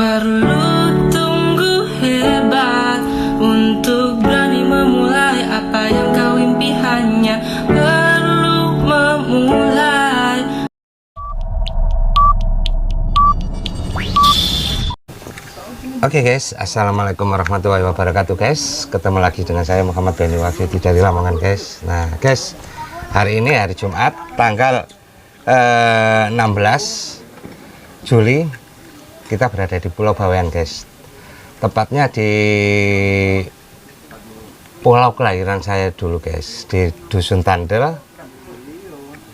perlu tunggu hebat untuk berani memulai apa yang kau impi, hanya perlu memulai. Oke guys, assalamualaikum warahmatullahi wabarakatuh guys. Ketemu lagi dengan saya Muhammad Benny Wahyudi dari Lamongan guys. Nah guys, hari ini hari Jumat tanggal 16 Juli. Kita berada di Pulau Bawean guys, tepatnya di pulau kelahiran saya dulu guys, di Dusun Tandel,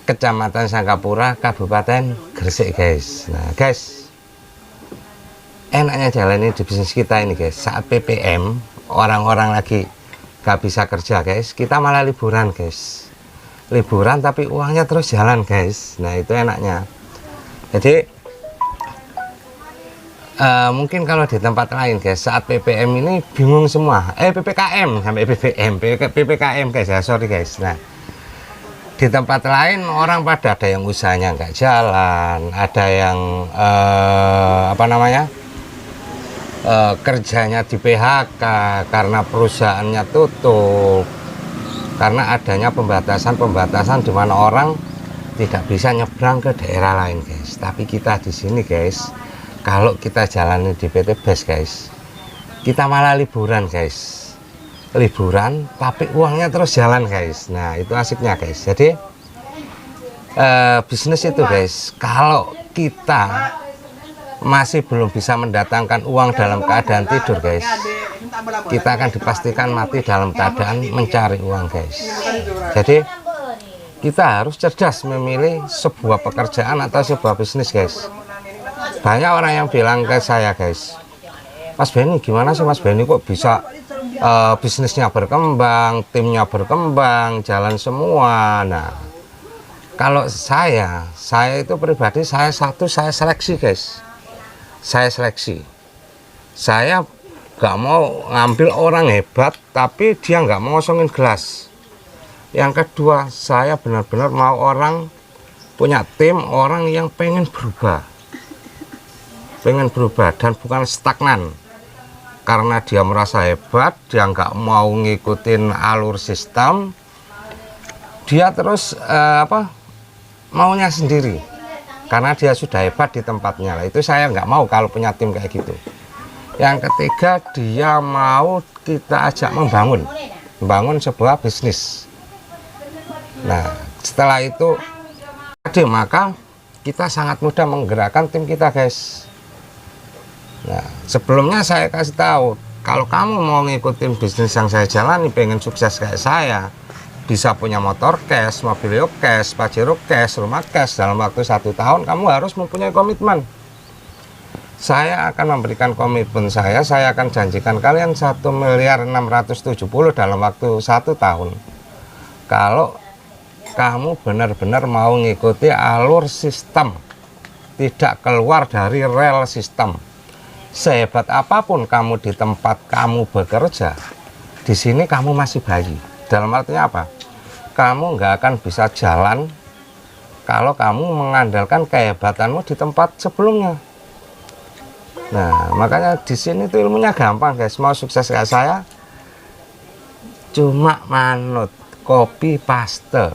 Kecamatan Sangkapura, Kabupaten Gresik guys. Nah guys, enaknya jalan ini di bisnis kita ini guys, saat PPM orang-orang lagi gak bisa kerja guys, kita malah liburan guys, liburan tapi uangnya terus jalan guys. Nah itu enaknya. Jadi mungkin kalau di tempat lain guys, saat PPM ini bingung semua, PPKM sampai PPKM guys ya, sorry guys. Nah di tempat lain orang pada ada yang usahanya nggak jalan, ada yang kerjanya di PHK karena perusahaannya tutup, karena adanya pembatasan di mana orang tidak bisa nyebrang ke daerah lain guys. Tapi kita di sini guys, kalau kita jalani di PT Best guys, kita malah liburan guys, liburan tapi uangnya terus jalan guys. Nah itu asiknya guys. Jadi bisnis itu guys, kalau kita masih belum bisa mendatangkan uang dalam keadaan tidur guys, kita akan dipastikan mati dalam keadaan mencari uang guys. Jadi kita harus cerdas memilih sebuah pekerjaan atau sebuah bisnis guys. Banyak orang yang bilang ke saya guys, Mas Benny gimana sih Mas Benny kok bisa bisnisnya berkembang, timnya berkembang, jalan semua. Nah kalau saya itu pribadi, saya seleksi guys. Saya seleksi, saya gak mau ngambil orang hebat tapi dia nggak mau ngosongin gelas. Yang kedua, saya benar-benar mau orang punya tim, orang yang pengen berubah dan bukan stagnan karena dia merasa hebat, dia nggak mau ngikutin alur sistem, dia terus maunya sendiri karena dia sudah hebat di tempatnya. Lah itu saya nggak mau kalau punya tim kayak gitu. Yang ketiga, dia mau kita ajak membangun sebuah bisnis. Nah setelah itu maka kita sangat mudah menggerakkan tim kita guys. Nah sebelumnya saya kasih tahu, kalau kamu mau ngikutin bisnis yang saya jalani, pengen sukses kayak saya, bisa punya motor cash, mobil cash, pajero cash, rumah cash dalam waktu 1 tahun, kamu harus mempunyai komitmen. Saya akan memberikan komitmen saya akan janjikan kalian 1.670.000.000 dalam waktu 1 tahun. Kalau kamu benar-benar mau ngikuti alur sistem, tidak keluar dari rel sistem. Sehebat apapun kamu di tempat kamu bekerja, di sini kamu masih bayi. Dalam artinya apa? Kamu nggak akan bisa jalan kalau kamu mengandalkan kehebatanmu di tempat sebelumnya. Nah makanya di sini tuh ilmunya gampang guys. Mau sukses kayak saya, cuma manut, copy paste,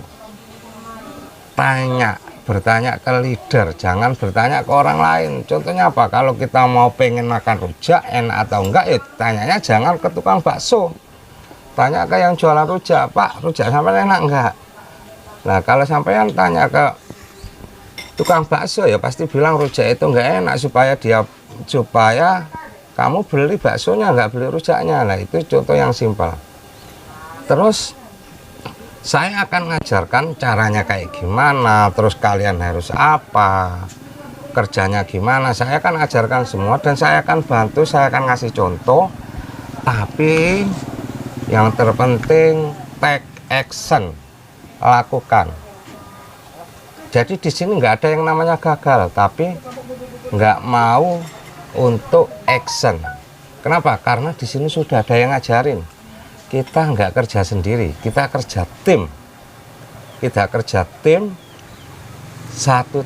bertanya ke leader, jangan bertanya ke orang lain. Contohnya apa? Kalau kita mau pengen makan rujak enak atau enggak, ya tanyanya jangan ke tukang bakso, tanya ke yang jualan rujak, Pak rujak sampai enak enggak. Nah kalau sampean tanya ke tukang bakso, ya pasti bilang rujak itu enggak enak, supaya kamu beli baksonya, enggak beli rujaknya. Nah itu contoh yang simpel. Terus saya akan ngajarkan caranya kayak gimana, terus kalian harus apa, kerjanya gimana. Saya akan ajarkan semua dan saya akan bantu, saya akan ngasih contoh. Tapi yang terpenting take action, lakukan. Jadi di sini nggak ada yang namanya gagal, tapi nggak mau untuk action. Kenapa? Karena di sini sudah ada yang ngajarin. Kita nggak kerja sendiri, kita kerja tim. 1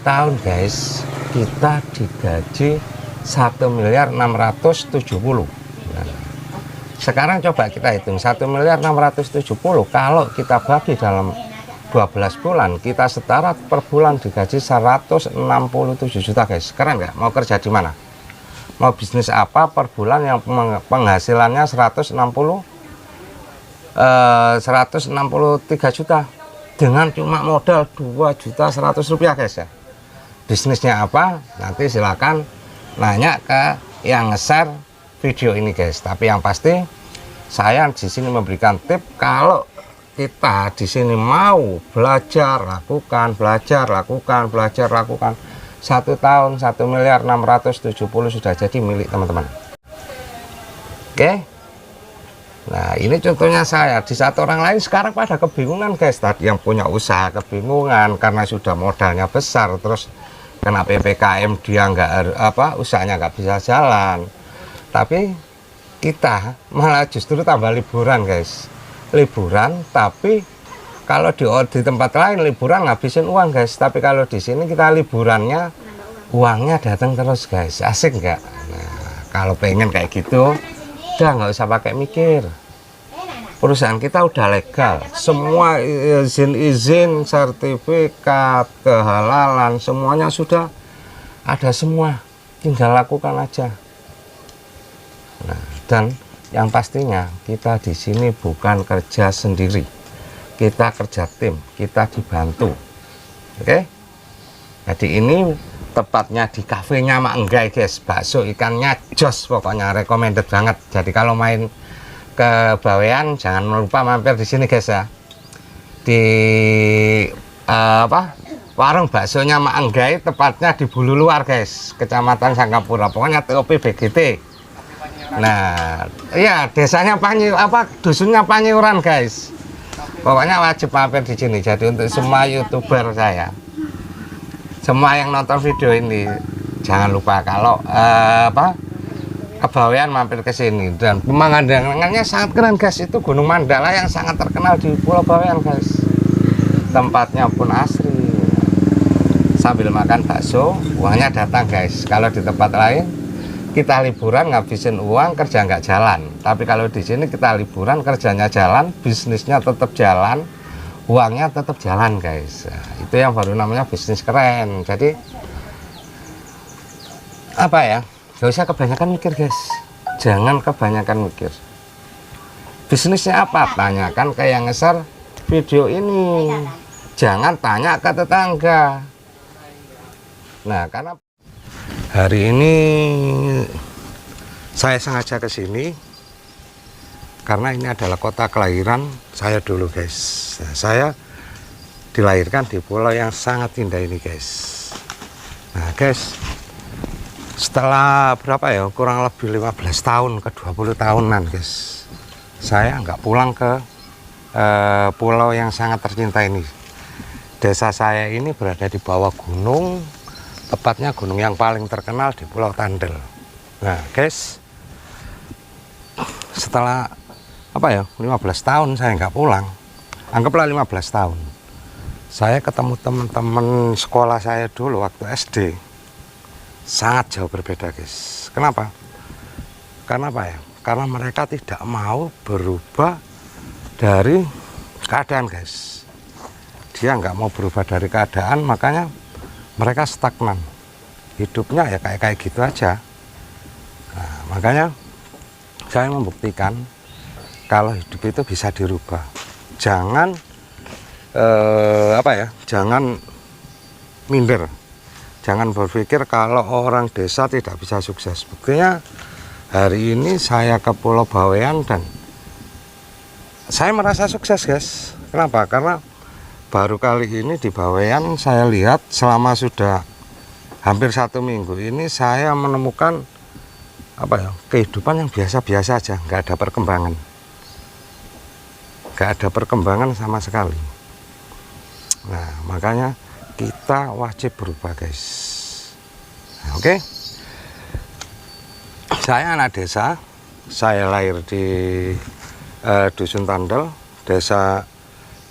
tahun guys, kita digaji 1.670.000.000. Nah, sekarang coba kita hitung 1.670.000.000 kalau kita bagi dalam 12 bulan, kita setara per bulan digaji 167 juta guys. Keren nggak? Mau kerja di mana? Mau bisnis apa per bulan yang penghasilannya 163 juta dengan cuma modal 2.100.000 rupiah guys ya. Bisnisnya apa? Nanti silakan nanya ke yang nge-share video ini guys. Tapi yang pasti saya di sini memberikan tip, kalau kita di sini mau belajar, lakukan, belajar, lakukan, belajar, lakukan. 1 tahun 1.670.000.000 sudah jadi milik teman-teman. Oke. Nah, ini contohnya saya. Di saat orang lain sekarang pada kebingungan guys. Tadi yang punya usaha kebingungan karena sudah modalnya besar, terus kena PPKM dia usahanya nggak bisa jalan. Tapi kita malah justru tambah liburan guys. Liburan, tapi kalau di tempat lain liburan ngabisin uang guys. Tapi kalau di sini kita liburannya uangnya datang terus guys. Asik nggak? Nah, kalau pengen kayak gitu, udah nggak usah pakai mikir. Perusahaan kita udah legal, semua izin, sertifikat, kehalalan, semuanya sudah ada semua, tinggal lakukan aja. Nah, dan yang pastinya kita di sini bukan kerja sendiri, kita kerja tim, kita dibantu. Oke? Jadi ini tepatnya di kafenya Mak Enggai guys, bakso ikannya jos, pokoknya recommended banget. Jadi kalau main ke Bawean jangan lupa mampir di sini guys ya, di warung baksonya Mak Enggai, tepatnya di Bulu Luar guys, Kecamatan Sangkapura, pokoknya TOP BGT. Nah iya, desanya dusunnya Panyiuran guys, pokoknya wajib mampir di sini. Jadi untuk semua YouTuber saya, semua yang nonton video ini, jangan lupa kalau Kebawean mampir ke sini, dan pemandangannya sangat keren guys. Itu Gunung Mandala yang sangat terkenal di Pulau Bawean guys. Tempatnya pun asri. Sambil makan bakso, uangnya datang guys. Kalau di tempat lain kita liburan ngabisin uang, kerja nggak jalan. Tapi kalau di sini kita liburan, kerjanya jalan, bisnisnya tetap jalan, uangnya tetap jalan guys. Nah, itu yang baru namanya bisnis keren. Jadi apa ya? Gak usah kebanyakan mikir guys, jangan kebanyakan mikir. Bisnisnya apa? Tanyakan ke yang nge-share video ini, jangan tanya ke tetangga. Nah, karena hari ini saya sengaja ke sini karena ini adalah kota kelahiran saya dulu guys. Nah, saya dilahirkan di pulau yang sangat indah ini guys. Nah guys, setelah berapa ya, kurang lebih 15 tahun ke 20 tahunan guys, saya nggak pulang ke pulau yang sangat tercinta ini. Desa saya ini berada di bawah gunung, tepatnya gunung yang paling terkenal di Pulau Tandel. Nah guys, setelah 15 tahun saya nggak pulang, anggaplah 15 tahun, saya ketemu teman-teman sekolah saya dulu waktu SD. Sangat jauh berbeda guys. Kenapa? Karena apa ya? Karena mereka tidak mau berubah dari keadaan guys. Dia nggak mau berubah dari keadaan, makanya mereka stagnan. Hidupnya ya kayak gitu aja. Nah, makanya saya membuktikan kalau hidup itu bisa dirubah. Jangan jangan minder. Jangan berpikir kalau orang desa tidak bisa sukses. Buktinya hari ini saya ke Pulau Bawean dan saya merasa sukses guys. Kenapa? Karena baru kali ini di Bawean saya lihat selama sudah hampir 1 minggu ini saya menemukan kehidupan yang biasa-biasa aja, nggak ada perkembangan. Nggak ada perkembangan sama sekali. Nah, makanya kita wajib berubah guys. Nah, oke. Saya anak desa, saya lahir di Dusun Tandel, Desa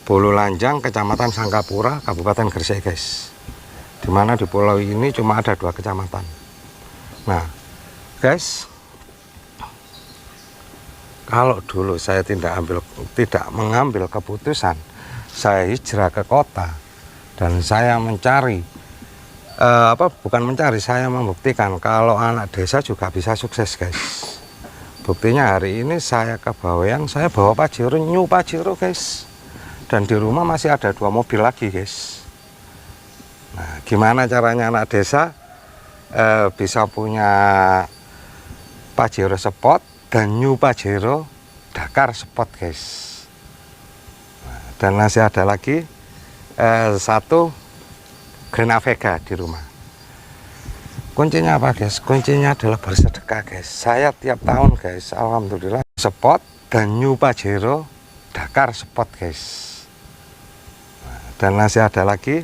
Bulu Lanjang, Kecamatan Sangkapura, Kabupaten Gresik guys. Dimana di pulau ini cuma ada 2 kecamatan. Nah, Guys, kalau dulu saya tidak mengambil keputusan, saya hijrah ke kota dan saya mencari bukan mencari, saya membuktikan kalau anak desa juga bisa sukses, guys. Buktinya hari ini saya ke Bawean, saya bawa Pajero, new Pajero, guys. Dan di rumah masih ada 2 mobil lagi, guys. Nah, gimana caranya anak desa bisa punya Pajero Sport dan new Pajero Dakar Sport, guys. Nah, dan masih ada lagi 1 Grand Vega di rumah. Kuncinya apa, guys? Kuncinya adalah bersedekah, guys. Saya tiap tahun, guys, alhamdulillah, Sport dan new Pajero Dakar Sport, guys. Nah, dan masih ada lagi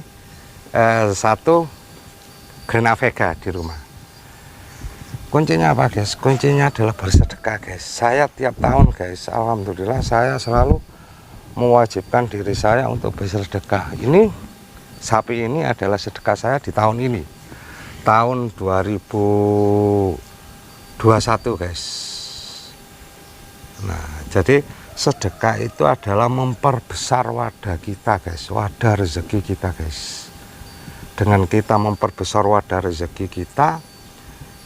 1 Grand Vega di rumah. Kuncinya apa, guys? Kuncinya adalah bersedekah, guys. Saya tiap tahun, guys, alhamdulillah, saya selalu mewajibkan diri saya untuk bersedekah. Ini sapi ini adalah sedekah saya di tahun ini, tahun 2021, guys. Nah, jadi sedekah itu adalah memperbesar wadah kita, guys, wadah rezeki kita, guys. Dengan kita memperbesar wadah rezeki kita,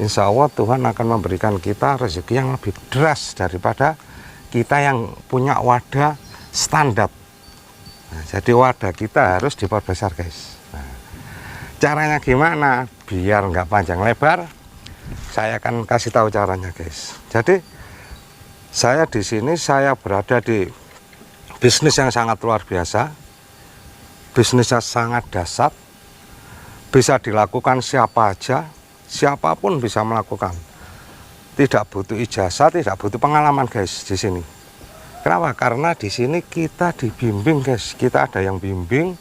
insya Allah Tuhan akan memberikan kita rezeki yang lebih deras daripada kita yang punya wadah standar. Nah, jadi wadah kita harus diperbesar, guys. Nah, caranya gimana? Biar nggak panjang lebar, saya akan kasih tahu caranya, guys. Jadi saya di sini saya berada di bisnis yang sangat luar biasa, bisnisnya sangat dahsyat, bisa dilakukan siapa aja. Siapapun bisa melakukan, tidak butuh ijazah, tidak butuh pengalaman, guys, di sini. Kenapa? Karena di sini kita dibimbing, guys. Kita ada yang bimbing,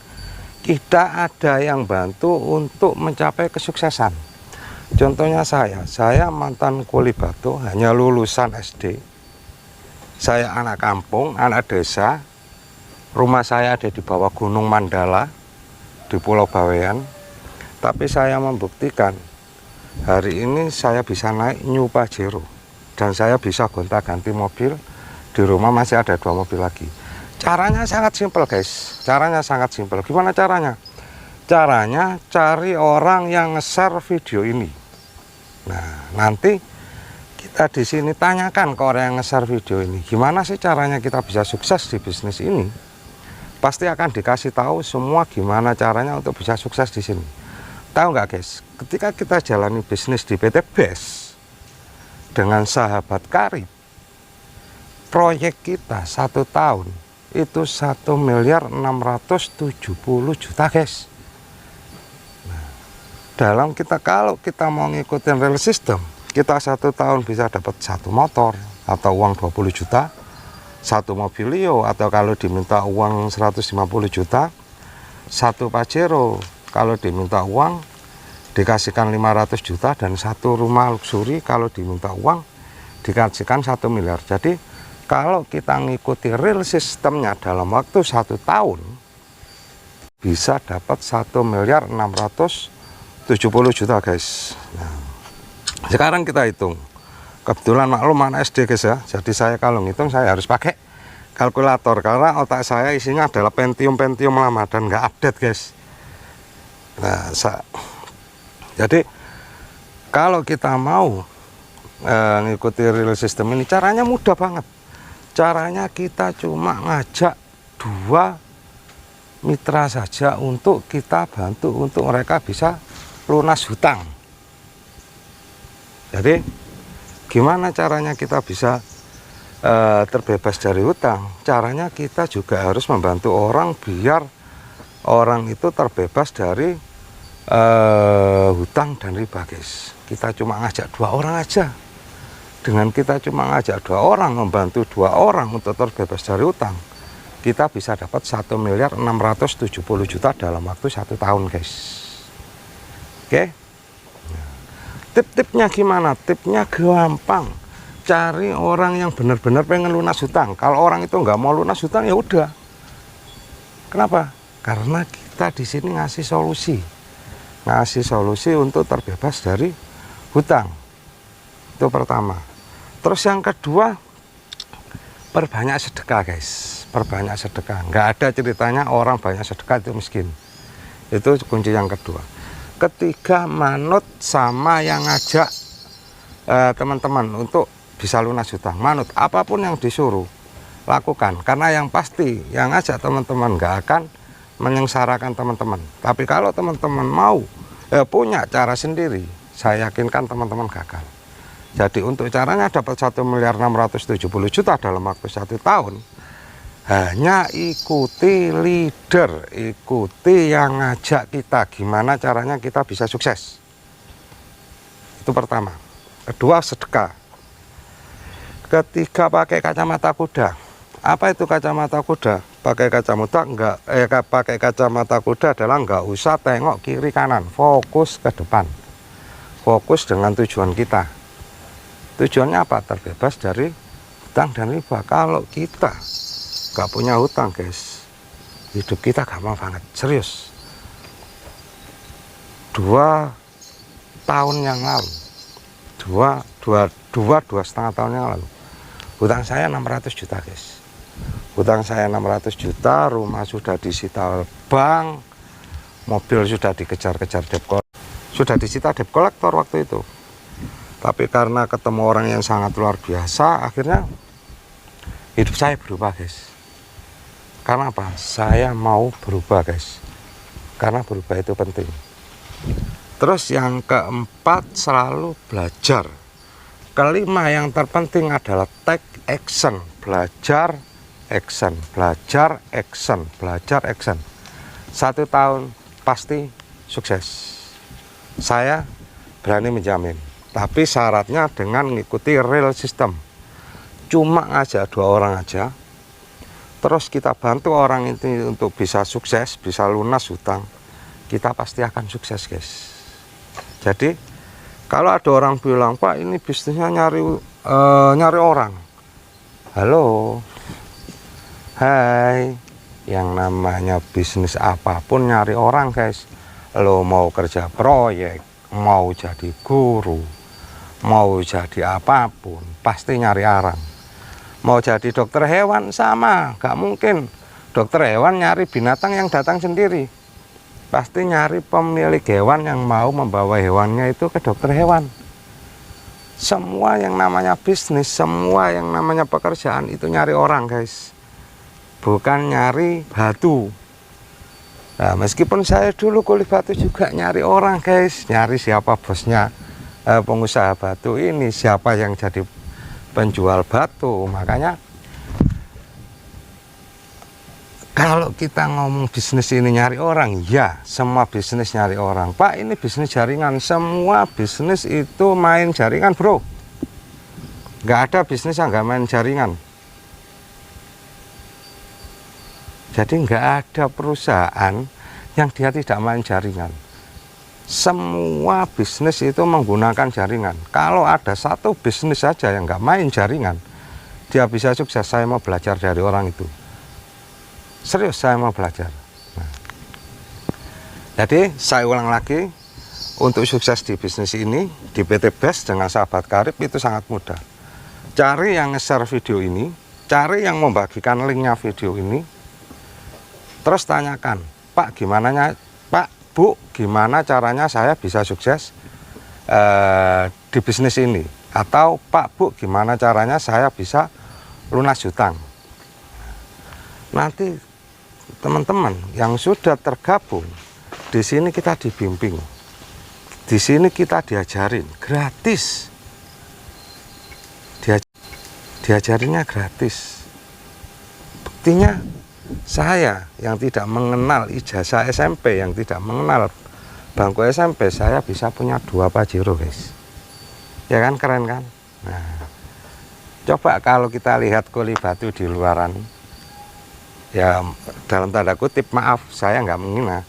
kita ada yang bantu untuk mencapai kesuksesan. Contohnya saya mantan kuli batu, hanya lulusan SD. Saya anak kampung, anak desa. Rumah saya ada di bawah Gunung Mandala di Pulau Bawean. Tapi saya membuktikan hari ini saya bisa naik new Pajero dan saya bisa gonta-ganti mobil. Di rumah masih ada 2 mobil lagi. Caranya sangat simpel, guys. Caranya sangat simpel. Gimana caranya? Caranya cari orang yang nge-share video ini. Nah, nanti kita di sini tanyakan ke orang yang nge-share video ini, gimana sih caranya kita bisa sukses di bisnis ini? Pasti akan dikasih tahu semua gimana caranya untuk bisa sukses di sini. Tahu nggak, guys? Ketika kita jalani bisnis di PT BES dengan sahabat karib, proyek kita 1 tahun itu 1.670.000.000, guys. Nah, dalam kalau kita mau ngikutin real system, kita 1 tahun bisa dapat 1 motor atau uang 20 juta, 1 mobilio, atau kalau diminta uang 150 juta, 1 Pajero, kalau diminta uang dikasihkan 500 juta, dan 1 rumah luxury kalau diminta uang dikasihkan 1 miliar. Jadi kalau kita ngikuti real sistemnya dalam waktu 1 tahun bisa dapat 1.670.000.000, guys. Nah, sekarang kita hitung. Kebetulan maklum anak SD, guys, ya. Jadi saya kalau ngitung saya harus pakai kalkulator karena otak saya isinya adalah Pentium lama dan nggak update, guys. Nah, jadi kalau kita mau ngikuti real system ini, caranya mudah banget. Caranya kita cuma ngajak 2 mitra saja untuk kita bantu untuk mereka bisa lunas hutang. Jadi gimana caranya kita bisa terbebas dari hutang? Caranya kita juga harus membantu orang biar orang itu terbebas dari hutang dan riba, guys. Kita cuma ngajak 2 orang aja. Dengan kita cuma ngajak 2 orang, membantu 2 orang untuk terbebas dari hutang, kita bisa dapat 1.670.000.000 dalam waktu 1 tahun, guys. Oke. Tip-tipnya gimana? Tipnya gampang. Cari orang yang benar-benar pengen lunas hutang. Kalau orang itu nggak mau lunas hutang, ya udah. Kenapa? Karena kita di sini ngasih solusi untuk terbebas dari hutang. Itu pertama. Terus yang kedua, perbanyak sedekah guys, perbanyak sedekah. Nggak ada ceritanya orang banyak sedekah itu miskin. Itu kunci yang kedua. Ketiga, manut sama yang ngajak teman-teman untuk bisa lunas hutang. Manut, apapun yang disuruh lakukan, karena yang pasti yang ngajak teman-teman nggak akan menyengsarakan teman-teman. Tapi kalau teman-teman mau punya cara sendiri, saya yakinkan teman-teman gagal. Jadi untuk caranya dapat 1.670.000.000 dalam waktu 1 tahun, hanya ikuti leader, ikuti yang ngajak kita, gimana caranya kita bisa sukses. Itu pertama. Kedua, sedekah. Ketiga, pakai kacamata kuda. Apa itu kacamata kuda? Pakai kacamata kuda adalah nggak usah tengok kiri kanan, fokus ke depan, fokus dengan tujuan kita. Tujuannya apa? Terbebas dari hutang dan riba. Kalau kita nggak punya hutang guys, hidup kita gampang banget, serius. 2 tahun yang lalu, 2,5 tahun yang lalu, hutang saya 600 juta guys. Hutang saya 600 juta, rumah sudah disita bank, mobil sudah dikejar-kejar debt collector, sudah disita debt collector waktu itu. Tapi karena ketemu orang yang sangat luar biasa, akhirnya hidup saya berubah guys. Karena apa? Saya mau berubah guys, karena berubah itu penting. Terus yang keempat, selalu belajar. Kelima yang terpenting adalah take action. Belajar, action, belajar, action, belajar, action. 1 tahun pasti sukses. Saya berani menjamin. Tapi syaratnya dengan mengikuti real system. Cuma ngajak 2 orang aja, terus kita bantu orang itu untuk bisa sukses, bisa lunas hutang, kita pasti akan sukses guys. Jadi kalau ada orang bilang, Pak ini bisnisnya nyari orang, halo, hai, yang namanya bisnis apapun nyari orang guys. Lo mau kerja proyek, mau jadi guru, mau jadi apapun, pasti nyari orang. Mau jadi dokter hewan sama, gak mungkin dokter hewan nyari binatang yang datang sendiri. Pasti nyari pemilik hewan yang mau membawa hewannya itu ke dokter hewan. Semua yang namanya bisnis, semua yang namanya pekerjaan itu nyari orang guys, bukan nyari batu. Nah, meskipun saya dulu kulit batu juga nyari orang guys, nyari siapa bosnya pengusaha batu ini, siapa yang jadi penjual batu. Makanya kalau kita ngomong bisnis ini nyari orang, ya semua bisnis nyari orang. Pak ini bisnis jaringan, semua bisnis itu main jaringan bro. Nggak ada bisnis yang nggak main jaringan. Jadi nggak ada perusahaan yang dia tidak main jaringan. Semua bisnis itu menggunakan jaringan. Kalau ada satu bisnis saja yang nggak main jaringan, dia bisa sukses. Saya mau belajar dari orang itu. Serius, saya mau belajar. Nah, jadi saya ulang lagi, untuk sukses di bisnis ini, di PT Best dengan sahabat karib itu sangat mudah. Cari yang nge-share video ini, cari yang membagikan linknya video ini, terus tanyakan, Pak gimana Pak, Bu, gimana caranya saya bisa sukses di bisnis ini? Atau Pak, Bu, gimana caranya saya bisa lunas hutang? Nanti teman-teman yang sudah tergabung di sini kita dibimbing, di sini kita diajarin gratis, diajarinnya gratis. Buktinya saya yang tidak mengenal ijazah SMP, yang tidak mengenal bangku SMP, saya bisa punya 2 Pajero guys. Ya kan, keren kan? Nah, coba kalau kita lihat kuli batu di luaran, ya dalam tanda kutip, maaf saya nggak menghina,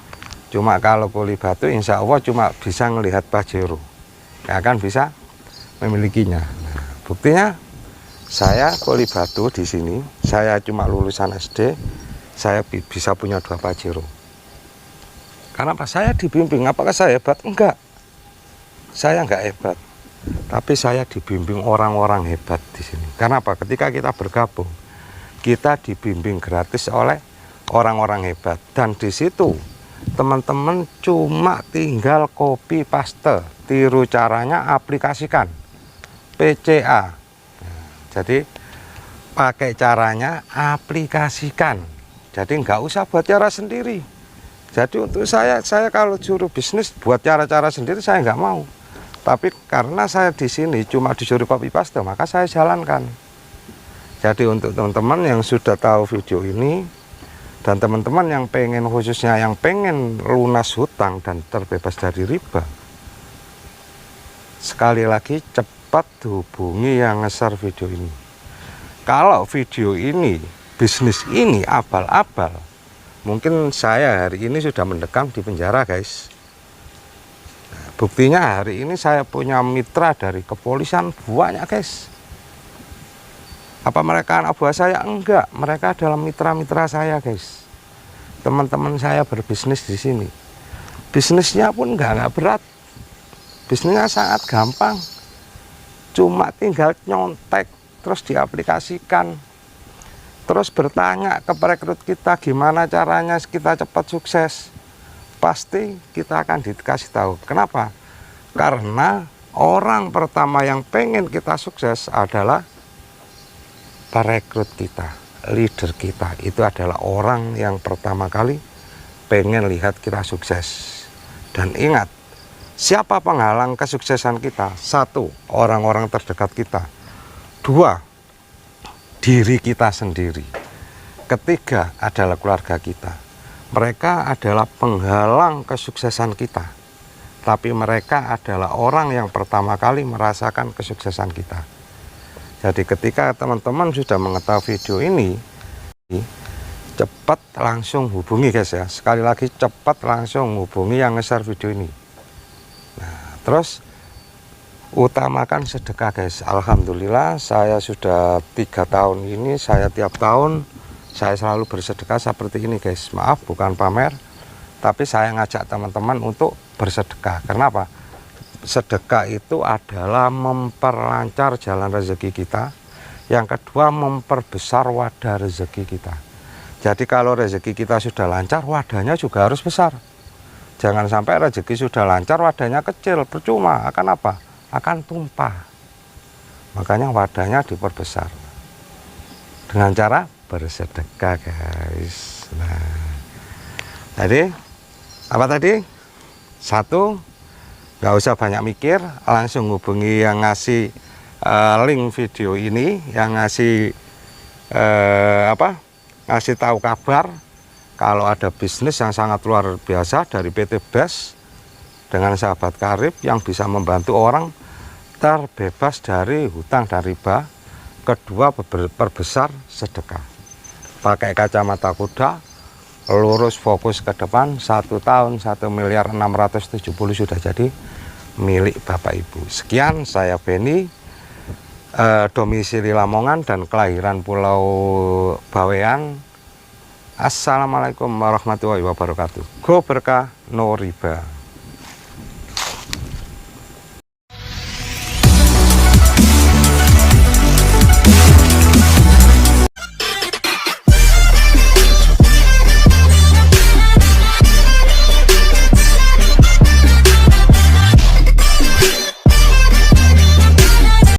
cuma kalau kuli batu insya Allah cuma bisa melihat Pajero, nggak akan bisa memilikinya. Nah, buktinya saya kuli batu di sini, saya cuma lulusan SD, saya bisa punya 2 Pajero. Karena apa? Saya dibimbing. Apakah saya hebat? Enggak, saya enggak hebat. Tapi saya dibimbing orang-orang hebat di sini. Karena apa? Ketika kita bergabung, kita dibimbing gratis oleh orang-orang hebat. Dan di situ teman-teman cuma tinggal copy paste, tiru caranya, aplikasikan PCA. Jadi pakai caranya, aplikasikan. Jadi nggak usah buat cara sendiri. Jadi untuk saya kalau juru bisnis buat cara-cara sendiri saya nggak mau. Tapi karena saya di sini cuma disuruh copy paste, maka saya jalankan. Jadi untuk teman-teman yang sudah tahu video ini dan teman-teman yang pengen, khususnya yang pengen lunas hutang dan terbebas dari riba, sekali lagi cepat hubungi yang nge-share video ini. Kalau video ini, bisnis ini abal-abal, mungkin saya hari ini sudah mendekam di penjara, guys. Buktinya hari ini saya punya mitra dari kepolisian banyak, guys. Apa mereka anak buah saya? Enggak, mereka adalah mitra-mitra saya, guys. Teman-teman saya berbisnis di sini. Bisnisnya pun enggak berat. Bisnisnya sangat gampang. Cuma tinggal nyontek, terus diaplikasikan. Terus bertanya ke perekrut kita gimana caranya kita cepat sukses. Pasti kita akan dikasih tahu. Kenapa? Karena orang pertama yang pengen kita sukses adalah perekrut kita, leader kita. Itu adalah orang yang pertama kali pengen lihat kita sukses. Dan ingat, siapa penghalang kesuksesan kita? Satu, orang-orang terdekat kita. Dua, diri kita sendiri. Ketiga adalah keluarga kita. Mereka adalah penghalang kesuksesan kita, tapi mereka adalah orang yang pertama kali merasakan kesuksesan kita. Jadi ketika teman-teman sudah mengetahui video ini, cepat langsung hubungi, guys ya. Sekali lagi, cepat langsung hubungi yang nge-share video ini. Nah, terus utamakan sedekah, guys. Alhamdulillah saya sudah 3 tahun ini, saya tiap tahun saya selalu bersedekah seperti ini, guys. Maaf, bukan pamer, tapi saya ngajak teman-teman untuk bersedekah. Kenapa? Sedekah itu adalah memperlancar jalan rezeki kita. Yang kedua, memperbesar wadah rezeki kita. Jadi kalau rezeki kita sudah lancar, wadahnya juga harus besar. Jangan sampai rezeki sudah lancar, wadahnya kecil, percuma. Akan apa? Akan tumpah. Makanya wadahnya diperbesar dengan cara bersedekah, guys. Nah, tadi apa tadi? Satu, nggak usah banyak mikir, langsung hubungi yang ngasih link video ini, yang ngasih ngasih tahu kabar kalau ada bisnis yang sangat luar biasa dari PT BES dengan sahabat karib yang bisa membantu orang terbebas dari hutang dan riba. Kedua, perbesar sedekah. Pakai kacamata kuda, lurus fokus ke depan. 1 tahun 1.670.000 sudah jadi milik Bapak Ibu. Sekian, saya Benny, domisili Lamongan dan kelahiran Pulau Bawean. Assalamualaikum warahmatullahi wabarakatuh. Go berkah, no riba.